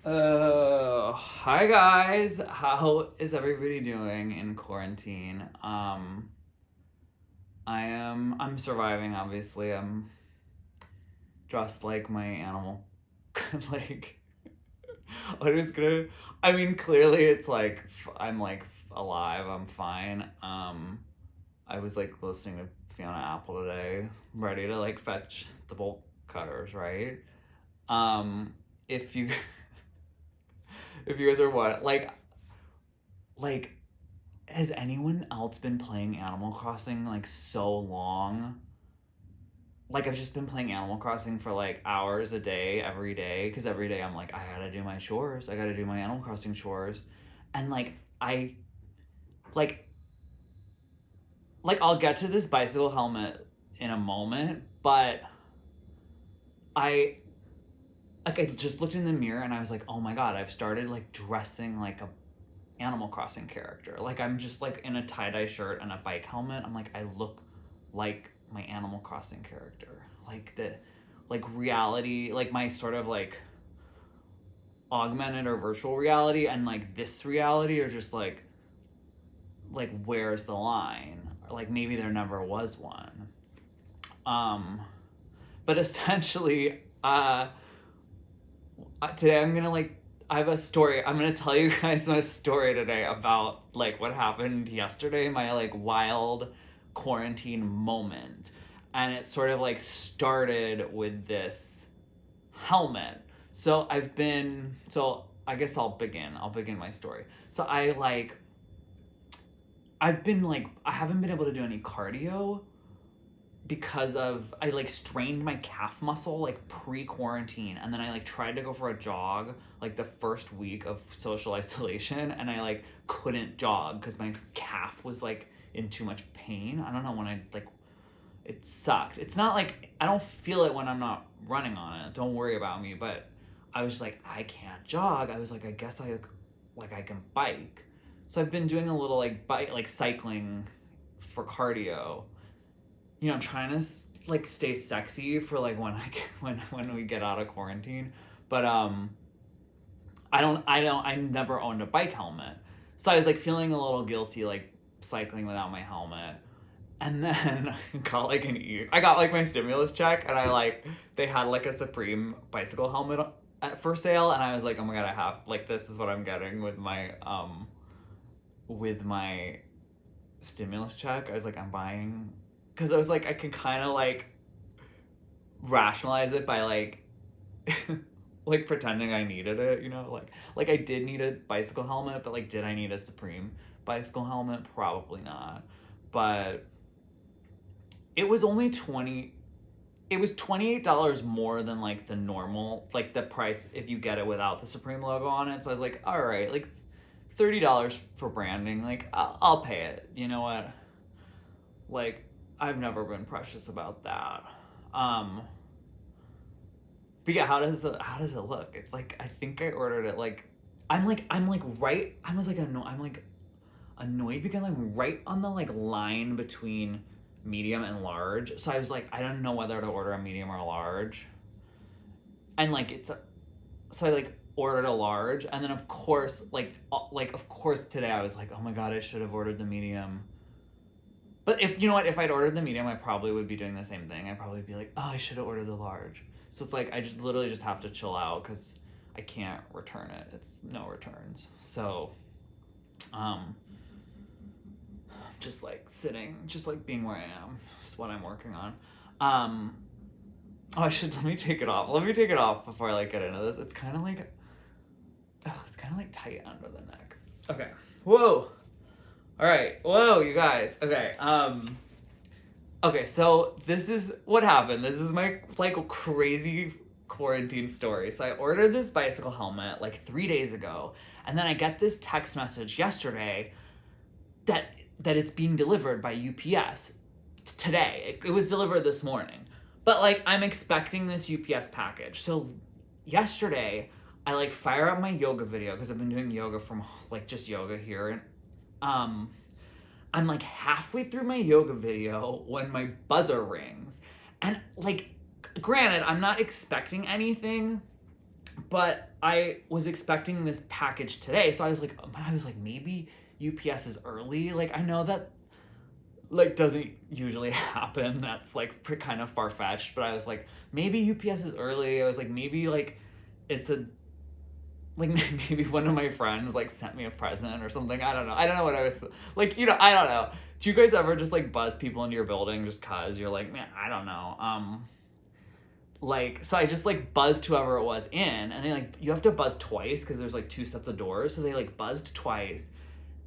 Hi guys. How is everybody doing in quarantine? I'm surviving obviously. I'm dressed like my animal like I was gonna I mean clearly it's like I'm like alive, I'm fine. I was like listening to Fiona Apple today, ready to like fetch the bolt cutters, right? Um if you if you guys are what like has anyone else been playing Animal Crossing like so long? Like I've just been playing Animal Crossing for like hours a day every day because every day I'm like I gotta do my chores, I gotta do my Animal Crossing chores, and like like I'll get to this bicycle helmet in a moment, but I I just looked in the mirror and I was like, oh my god, I've started like dressing like a Animal Crossing character. Like I'm just like in a tie-dye shirt and a bike helmet. I'm like I look like my Animal Crossing character. Like the like reality, like my sort of like augmented or virtual reality and like this reality are just like where's the line? Or like maybe there never was one. Um but essentially today I'm gonna like I have a story. I'm gonna tell you guys my story today about like what happened yesterday, my like wild quarantine moment. And it sort of like started with this helmet. So I guess I'll begin my story. So I've been like I haven't been able to do any cardio because of I like strained my calf muscle like pre-quarantine, and then I like tried to go for a jog like the first week of social isolation, and I like couldn't jog because my calf was like in too much pain. I don't know when I like it sucked. It's not like I don't feel it when I'm not running on it. Don't worry about me, but I was just like I can't jog. I was like I guess I can bike. So I've been doing a little like bike like cycling for cardio. You know, I'm trying to like stay sexy for like when when we get out of quarantine. But I never owned a bike helmet. So I was like feeling a little guilty like cycling without my helmet. And then I got like my stimulus check, and I like they had like a Supreme bicycle helmet for sale, and I was like, "Oh my god, I have like this is what I'm getting with my stimulus check." I was like, "I'm buying," cuz I was like I can kind of like rationalize it by like like pretending I needed it, you know? Like I did need a bicycle helmet, but like did I need a Supreme bicycle helmet? Probably not. But it was only 20 it was $28 more than like the normal like the price if you get it without the Supreme logo on it. So I was like, "All right, like $30 for branding, like I'll pay it." You know what? Like I've never been precious about that. Um But yeah, how does it look? It's like I think I ordered it like I'm like right I was like I'm like annoyed because I'm right on the like line between medium and large. So I was like I don't know whether to order a medium or a large. And like so I like ordered a large, and then of course like of course today I was like, "Oh my god, I should have ordered the medium." But if you know what, if I'd ordered the medium, I probably would be doing the same thing. I'd probably be like, "Oh, I should have ordered the large." So it's like I just literally just have to chill out because I can't return it. It's no returns. So, um, just like sitting, just like being where I am is what I'm working on. Um, oh, I should let me take it off. Let me take it off before I like get into this. It's kind of like, oh, it's kind of like tight under the neck. Okay. Whoa. All right. Whoa, you guys. Okay. Okay, so this is what happened. This is my like crazy quarantine story. So I ordered this bicycle helmet like 3 days ago, and then I get this text message yesterday that it's being delivered by UPS today. It was delivered this morning. But like I'm expecting this UPS package. So yesterday I like fire up my yoga video because I've been doing yoga from like just yoga here, and um I'm like halfway through my yoga video when my buzzer rings. And like granted, I'm not expecting anything, But I was expecting this package today, so I was like, maybe UPS is early. Like, I know that like doesn't usually happen. That's like kind of far-fetched, but I was like, maybe UPS is early. I was like, maybe like it's a like maybe one of my friends like sent me a present or something. I don't know what I was like, you know, I don't know. Do you guys ever just like buzz people into your building just cause you're like, man, I don't know. Like, so I just like buzzed whoever it was in, and they like, you have to buzz twice because there's like 2 sets of doors, so they like buzzed twice,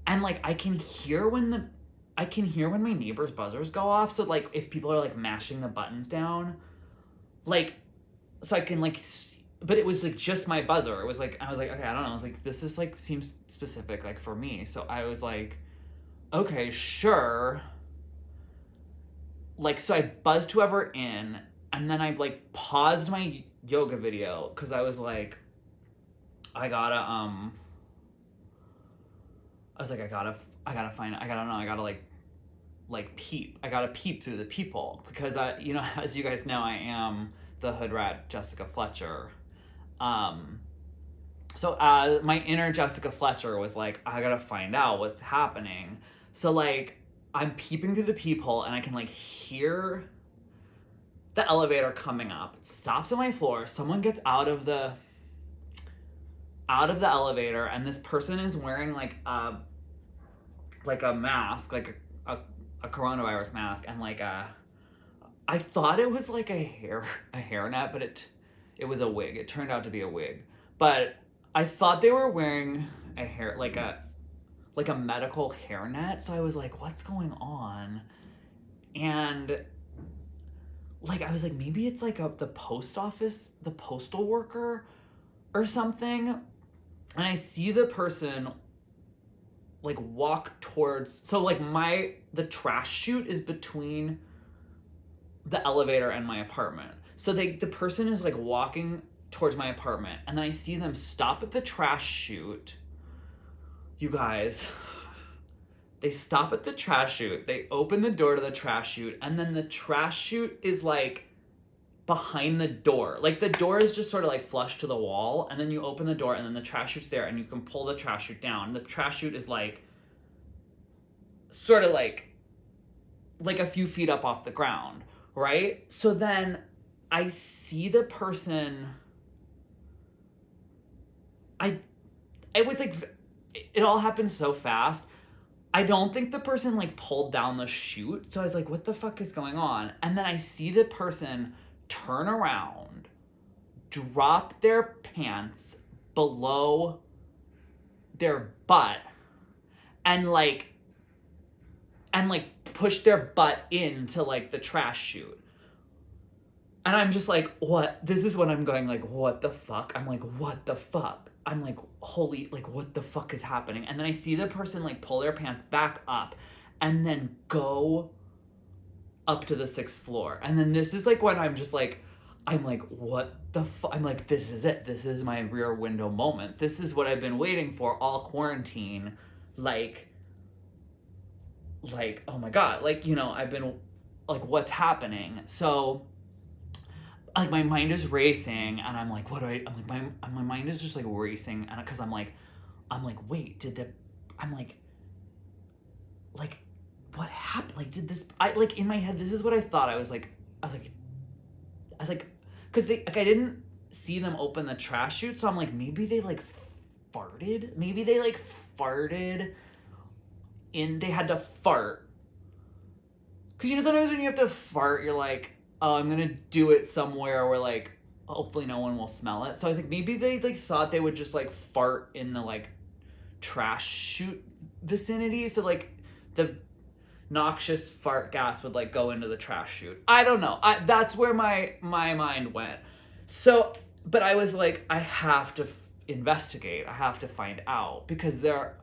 and like I can hear when my neighbor's buzzers go off. So like if people are like mashing the buttons down, like, so I can like, but it was like just my buzzer. It was like, I was like, okay, I don't know. I was like, this is like seems specific like for me. So I was like, okay, sure. Like, so I buzzed whoever in, and then I like paused my yoga video because I was like, I gotta peep. I gotta peep through the people because you know, as you guys know, I am the hood rat Jessica Fletcher. So my inner Jessica Fletcher was like, I gotta find out what's happening. So like, I'm peeping through the peephole and I can like hear the elevator coming up. It stops on my floor. Someone gets out of the elevator, and this person is wearing like a mask, like a coronavirus mask, and like I thought it was like a hairnet, but it was a wig. It turned out to be a wig. But I thought they were wearing a hair like a medical hairnet, so I was like, what's going on? And like I was like, maybe it's like the post office, the postal worker or something. And I see the person like walk towards, so like the trash chute is between the elevator and my apartment. So the person is like walking towards my apartment, and then I see them stop at the trash chute. You guys, they stop at the trash chute, they open the door to the trash chute, and then the trash chute is like behind the door. Like the door is just sort of like flush to the wall, and then you open the door, and then the trash chute's there, and you can pull the trash chute down. The trash chute is like sort of like a few feet up off the ground, right? So then I see the person. It was like, it all happened so fast. I don't think the person like pulled down the chute. So I was like, what the fuck is going on? And then I see the person turn around, drop their pants below their butt, and push their butt into like the trash chute. And I'm just like, what? This is when I'm going like, what the fuck? I'm like, what the fuck? I'm like, holy, like, what the fuck is happening? And then I see the person like pull their pants back up and then go up to the 6th floor. And then this is like when I'm just like, I'm like, what the fuck? I'm like, this is it. This is my rear window moment. This is what I've been waiting for all quarantine. Like, oh my God. Like, you know, I've been like, what's happening? So like my mind is racing, and I'm like, I'm like, my mind is just like racing, and because I'm like, wait, I'm like, what happened? Like, did this? I like in my head, this is what I thought. I was like, because I didn't see them open the trash chute, so I'm like, maybe they like farted. Maybe they like farted. They had to fart. Because you know sometimes when you have to fart, you're like, oh, I'm gonna do it somewhere where like hopefully no one will smell it. So I was like, maybe they like thought they would just like fart in the like trash chute vicinity, so like the noxious fart gas would like go into the trash chute. I don't know. That's where my mind went. So, but I was like, I have to investigate. I have to find out, because there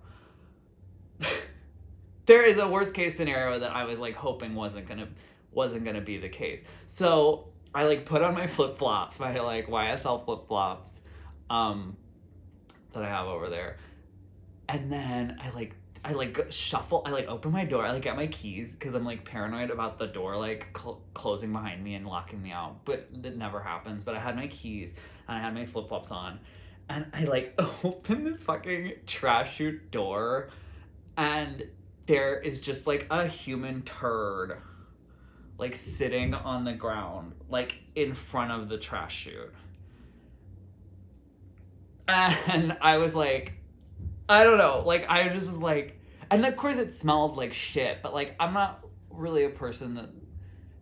is a worst case scenario that I was like hoping wasn't gonna be the case. So I like put on my flip-flops, my like YSL flip-flops that I have over there, and then I like shuffle, I like open my door, I like get my keys because I'm like paranoid about the door like closing behind me and locking me out, but it never happens. But I had my keys and I had my flip flops on, and I like open the fucking trash chute door, and there is just like a human turd like sitting on the ground like in front of the trash chute. And I was like, I don't know, like I just was like, and of course it smelled like shit, but like I'm not really a person that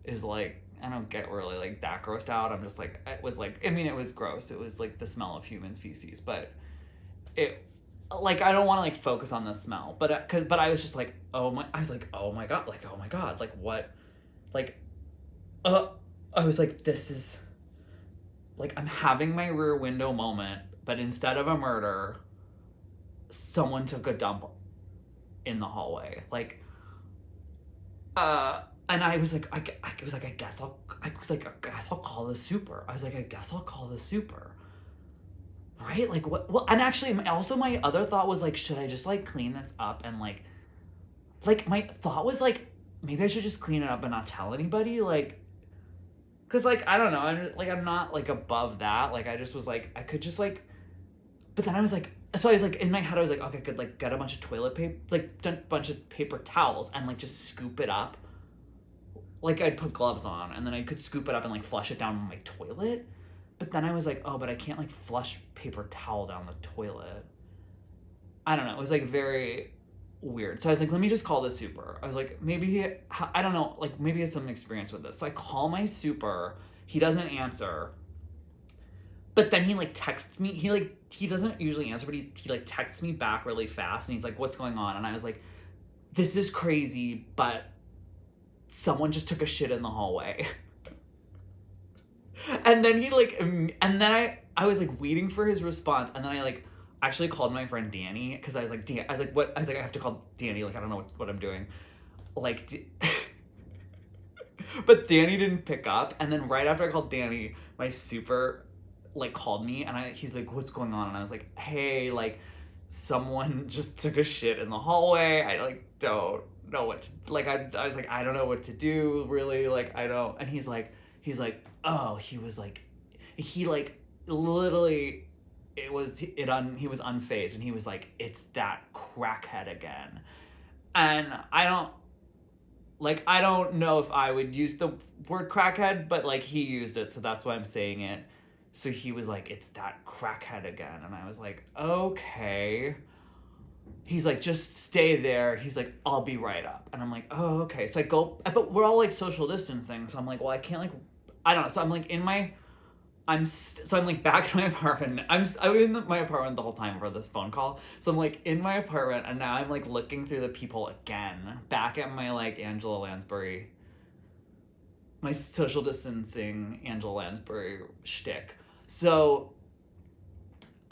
is like, I don't get really like that grossed out. I'm just like, it was like, I mean, it was gross. It was like the smell of human feces, but it, like, I don't want to like focus on the smell, but I was just like, I was like, oh my God, like what, like, I was like, this is, like, I'm having my Rear Window moment, but instead of a murder, someone took a dump in the hallway, like, and I was like, I guess I'll call the super. I was like, I guess I'll call the super. Right? Like, what? Well, and actually, also my other thought was like, should I just like clean this up and like my thought was like, maybe I should just clean it up and not tell anybody, like, cause like I don't know, I'm not like above that. Like I just was like, I could just like, but then I was like, so I was like in my head, I was like, okay, I could like get a bunch of toilet paper, like a bunch of paper towels, and like just scoop it up. Like I'd put gloves on, and then I could scoop it up and like flush it down my toilet. But then I was like, oh, but I can't like flush paper towel down the toilet. I don't know. It was like very weird. So I was like, let me just call the super. I was like, maybe I don't know, like maybe he has some experience with this. So I call my super. He doesn't answer. But then he like texts me. He doesn't usually answer, but he like texts me back really fast, and he's like, what's going on? And I was like, this is crazy, but someone just took a shit in the hallway. And then he like, and then I was like waiting for his response, and then I like actually called my friend Danny, because I was like, what? I was like, I have to call Danny, like I don't know what I'm doing, like, but Danny didn't pick up, and then right after I called Danny, my super like called me, and he's like, what's going on? And I was like, hey, like someone just took a shit in the hallway. I like don't know what to, like I was like, I don't know what to do really, like I don't. And he's like, oh, he was like, he like literally, he was unfazed, and he was like, it's that crackhead again. And I don't know if I would use the word crackhead, but like he used it, so that's why I'm saying it. So he was like, it's that crackhead again. And I was like, okay. He's like, just stay there. He's like, I'll be right up. And I'm like, oh, okay. So I go, but we're all like social distancing. So I'm like, well, I can't like, I don't know. So I'm like I'm like back in my apartment. I was in my apartment the whole time for this phone call. So I'm like in my apartment, and now I'm like looking through the people again, back at my like Angela Lansbury, my social distancing Angela Lansbury shtick. So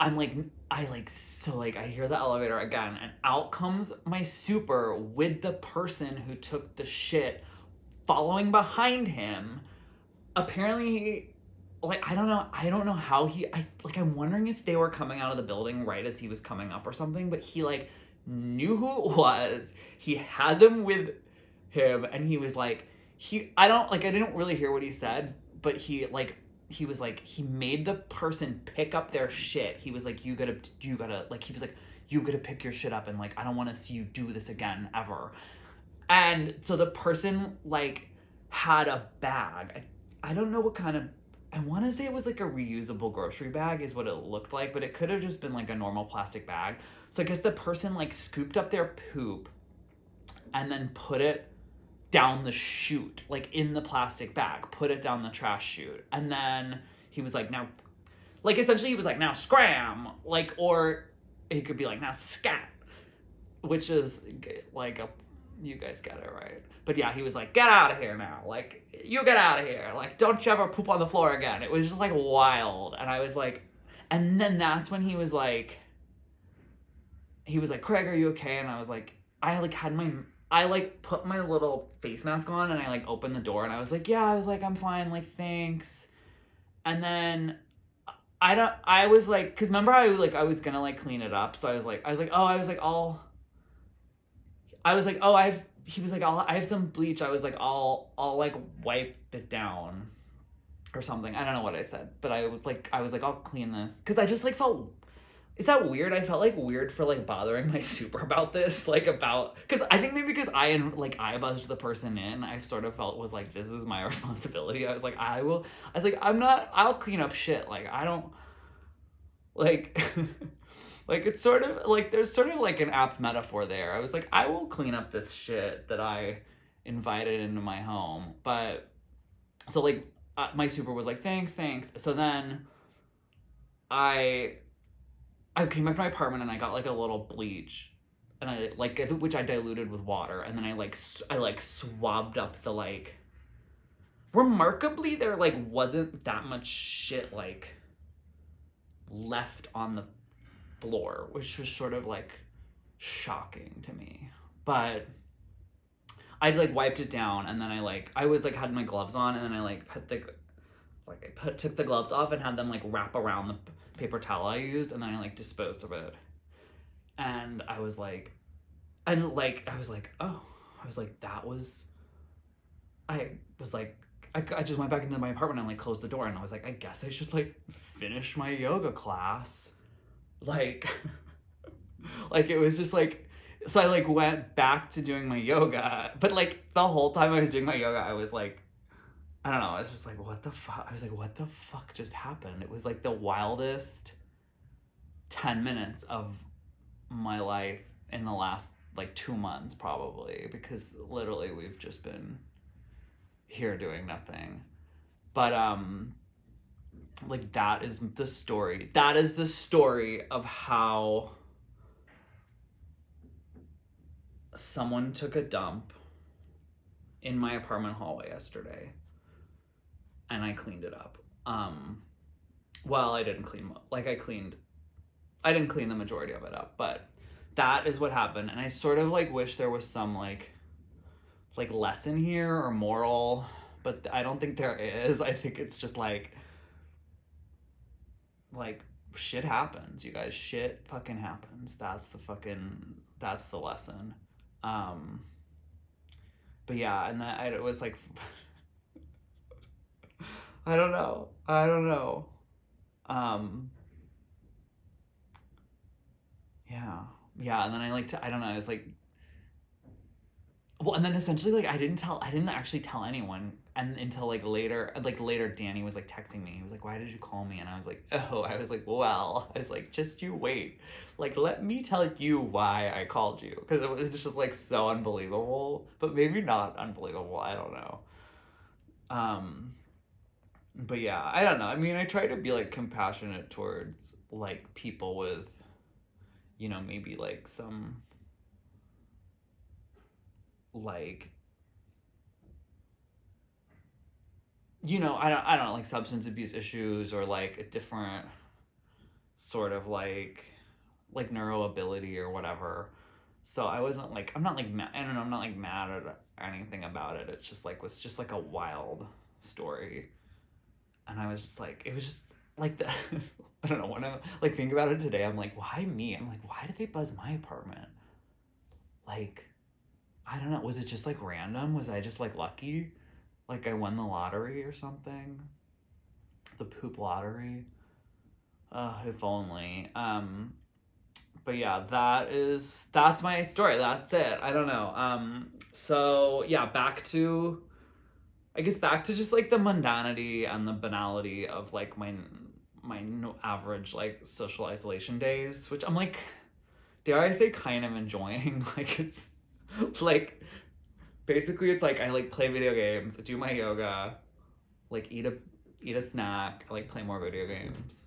I'm like, I hear the elevator again, and out comes my super with the person who took the shit following behind him. Apparently, like, I don't know how I'm wondering if they were coming out of the building right as he was coming up or something, but he like knew who it was. He had them with him, and he was like, I didn't really hear what he said, but he was like, he made the person pick up their shit. He was like, you gotta, like, he was like, you gotta pick your shit up, and like, I don't want to see you do this again, ever. And so the person like had a bag. I don't know what kind of, I want to say it was like a reusable grocery bag is what it looked like, but it could have just been like a normal plastic bag. So I guess the person like scooped up their poop and then put it down the chute, like in the plastic bag, put it down the trash chute. And then he was like, now, like essentially he was like, now scram, like, or he could be like, now scat, which is like you guys get it right. But yeah, he was like, get out of here now. Like, you get out of here. Like, don't you ever poop on the floor again. It was just like wild. And I was like, and then that's when he was like, Craig, are you okay? And I was like, I put my little face mask on, and I like opened the door, and I was like, yeah, I was like, I'm fine. Like, thanks. And then I was like, cause remember I was gonna like clean it up. So I was like, I was like, oh, he was like, I have some bleach. I was like, I'll like wipe it down or something. I don't know what I said, but I was like, I'll clean this. Cause I just like felt, is that weird? I felt like weird for like bothering my super about this, like about, cause I think maybe because I buzzed the person in, I sort of felt was like, this is my responsibility. I was like, I'll clean up shit. Like, I don't, like, like it's sort of like, there's sort of like an apt metaphor there. I was like, I will clean up this shit that I invited into my home. But, so like, my super was like, thanks. So then I came back to my apartment and I got like a little bleach and I like, which I diluted with water. And then I swabbed up the like, remarkably there like wasn't that much shit like left on the floor, which was sort of like shocking to me. But I like wiped it down and then I was like had my gloves on and then I like took the gloves off and had them like wrap around the paper towel I used and then I like disposed of it. And I was like, oh, I just went back into my apartment and like closed the door and I was like, I guess I should like finish my yoga class. Like, like it was just like, so I like went back to doing my yoga, but like the whole time I was doing my yoga, I was like, I don't know, I was just like, what the fuck? I was like, what the fuck just happened? It was like the wildest 10 minutes of my life in the last like 2 months probably, because literally we've just been here doing nothing. But like that is the story of how someone took a dump in my apartment hallway yesterday and I cleaned it up. Well, I didn't clean the majority of it up, but that is what happened. And I sort of like wish there was some like lesson here or moral, but I don't think there is. I think it's just like shit happens, you guys. Shit fucking happens. That's the lesson. But yeah, and it was like, I don't know. Yeah, and then I don't know, I was like, well, and then essentially like I didn't actually tell anyone, and until later Danny was like texting me. He was like, why did you call me? And I was like, just you wait, like let me tell you why I called you, because it was just like so unbelievable, but maybe not unbelievable, I don't know. But yeah, I don't know, I mean, I try to be like compassionate towards like people with, you know, maybe like some like, you know, I don't know, like substance abuse issues or like a different sort of like neuro ability or whatever. So I wasn't like, I'm not like I don't know, I'm not like mad at anything about it. It's just like was just like a wild story, and I was just like, it was just like the I don't know, when I like think about it today, I'm like, why me? I'm like, why did they buzz my apartment? Like, I don't know, was it just like random? Was I just like lucky? Like I won the lottery or something? The poop lottery? If only. But yeah, that's my story. That's it. I don't know. So yeah, back to just like the mundanity and the banality of like my average like social isolation days, which I'm like, dare I say, kind of enjoying. Like it's like, basically it's like I like play video games, do my yoga, like eat a snack, I like play more video games.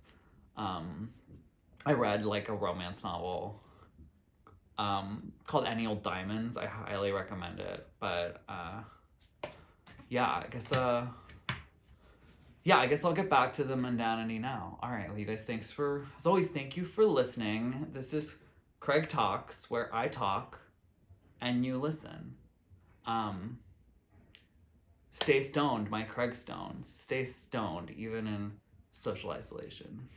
I read like a romance novel called Any Old Diamonds. I highly recommend it. But yeah, I guess I'll get back to the mundanity now. All right, well, you guys, as always, thank you for listening. This is Craig Talks, where I talk and you listen. Stay stoned, my Craig Stones. Stay stoned, even in social isolation.